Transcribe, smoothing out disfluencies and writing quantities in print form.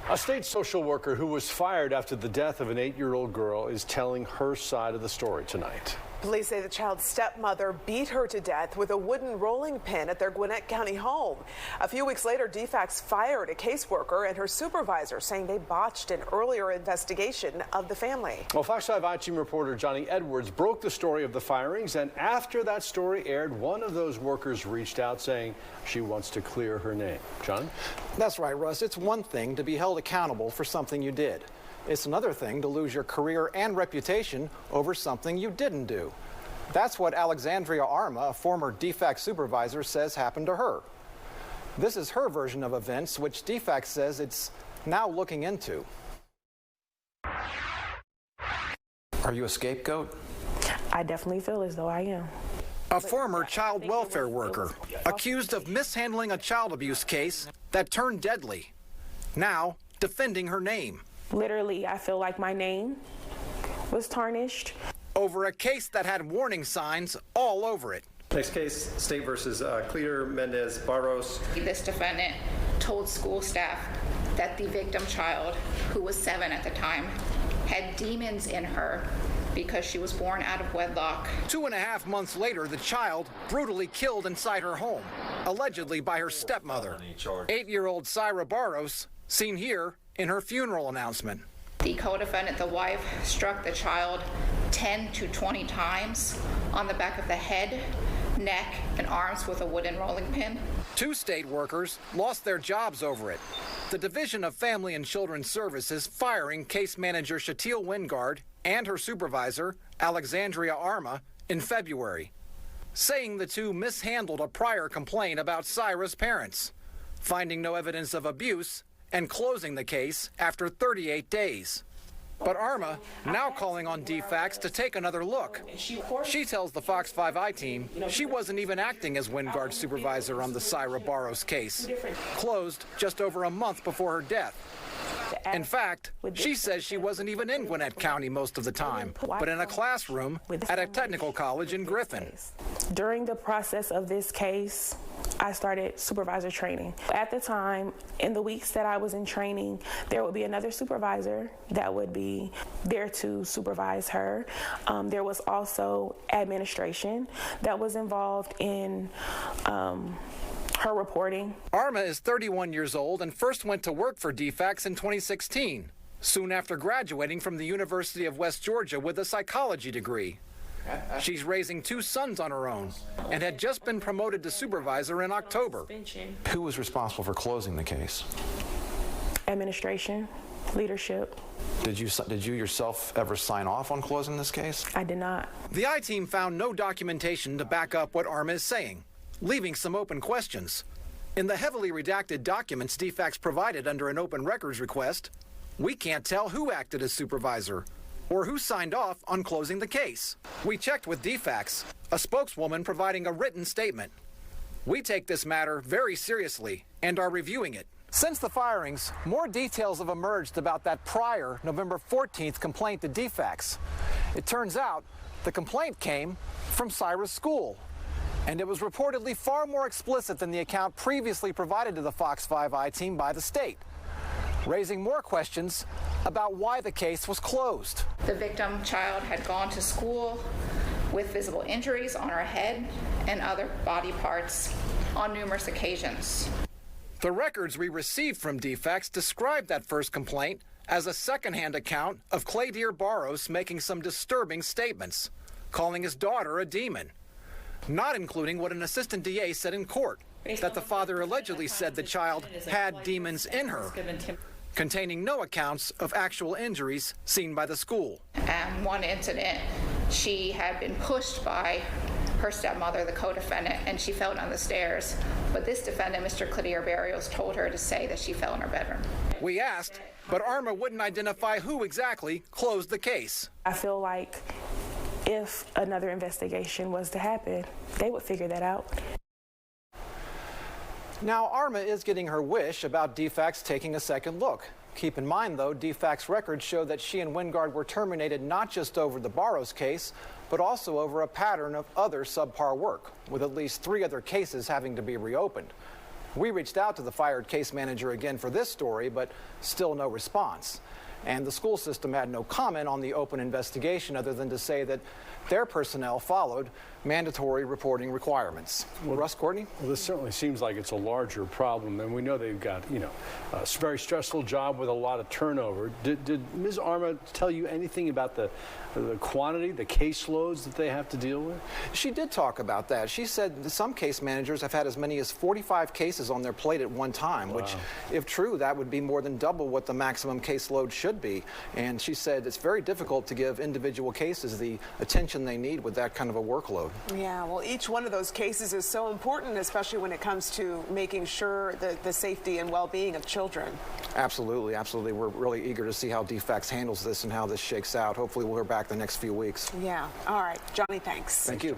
A state social worker who was fired after the death of an 8-year-old girl is telling her side of the story tonight. Police say the child's stepmother beat her to death with a wooden rolling pin at their Gwinnett County home. A few weeks later, DFCS fired a caseworker and her supervisor, saying they botched an earlier investigation of the family. Well, Fox 5 I-Team reporter Johnny Edwards broke the story of the firings, and after that story aired, one of those workers reached out saying she wants to clear her name. John? That's right, Russ. It's one thing to be held accountable for something you did. It's another thing to lose your career and reputation over something you didn't do. That's what Alexandria Armah, a former DFCS supervisor, says happened to her. This is her version of events, which DFCS says it's now looking into. Are you a scapegoat? I definitely feel as though I am. A former child welfare worker accused of mishandling a child abuse case that turned deadly. Now defending her name. Literally, I feel like my name was tarnished. Over a case that had warning signs all over it. Next case, State versus Clear Mendez Barros. This defendant told school staff that the victim child, who was 7 at the time, had demons in her because she was born out of wedlock. 2.5 months later, the child brutally killed inside her home, allegedly by her stepmother. 8-year-old Syra Barros, seen here in her funeral announcement. The co-defendant, the wife, struck the child 10 to 20 times on the back of the head, neck, and arms with a wooden rolling pin. 2 state workers lost their jobs over it. The Division of Family and Children's Services firing case manager Shatil Wingard and her supervisor, Alexandria Armah, in February, saying the 2 mishandled a prior complaint about Syra's parents, finding no evidence of abuse and closing the case after 38 days. But Armah now calling on DFCS to take another look. She tells the Fox 5 I-Team she wasn't even acting as Wingard's supervisor on the Syra Barros case, closed just over a month before her death. In fact, she says she wasn't even in Gwinnett County most of the time, but in a classroom at a technical college in Griffin. During the process of this case, I started supervisor training. At the time, in the weeks that I was in training, there would be another supervisor that would be there to supervise her. There was also administration that was involved in her reporting. Armah is 31 years old and first went to work for DFCS in 2016, soon after graduating from the University of West Georgia with a psychology degree. She's raising 2 sons on her own and had just been promoted to supervisor in October. Who was responsible for closing the case? Administration, leadership. Did you yourself ever sign off on closing this case? I did not. The I-Team found no documentation to back up what Armah is saying, leaving some open questions. In the heavily redacted documents DFCS provided under an open records request, we can't tell who acted as supervisor or who signed off on closing the case. We checked with DFCS, a spokeswoman providing a written statement. We take this matter very seriously and are reviewing it. Since the firings, more details have emerged about that prior November 14th complaint to DFCS. It turns out the complaint came from Syra's school, and it was reportedly far more explicit than the account previously provided to the Fox 5 I-Team by the state, raising more questions about why the case was closed. The victim child had gone to school with visible injuries on her head and other body parts on numerous occasions. The records we received from DFCS described that first complaint as a secondhand account of Claydeer Barros making some disturbing statements, calling his daughter a demon, not including what an assistant DA said in court, that the father allegedly said the child had demons in her, containing no accounts of actual injuries seen by the school. One incident, she had been pushed by her stepmother, the co-defendant, and she fell down the stairs. But this defendant, Mr. Claydeer Barros, told her to say that she fell in her bedroom. We asked, but Armah wouldn't identify who exactly closed the case. I feel like if another investigation was to happen, they would figure that out. Now, Armah is getting her wish about DFCS taking a second look. Keep in mind, though, DFCS records show that she and Wingard were terminated not just over the Barros case, but also over a pattern of other subpar work, with at least 3 other cases having to be reopened. We reached out to the fired case manager again for this story, but still no response. And the school system had no comment on the open investigation other than to say that their personnel followed mandatory reporting requirements. Russ, Courtney? Well, this certainly seems like it's a larger problem, and we know they've got, a very stressful job with a lot of turnover. Did Ms. Armah tell you anything about the quantity, the caseloads that they have to deal with? She did talk about that. She said that some case managers have had as many as 45 cases on their plate at one time, which, if true, that would be more than double what the maximum caseload should be. And she said it's very difficult to give individual cases the attention they need with that kind of a workload. Yeah, well, each one of those cases is so important, especially when it comes to making sure the safety and well-being of children. Absolutely, absolutely. We're really eager to see how DFCS handles this and how this shakes out. Hopefully we'll hear back the next few weeks. Yeah. All right. Johnny, thanks. Thank you.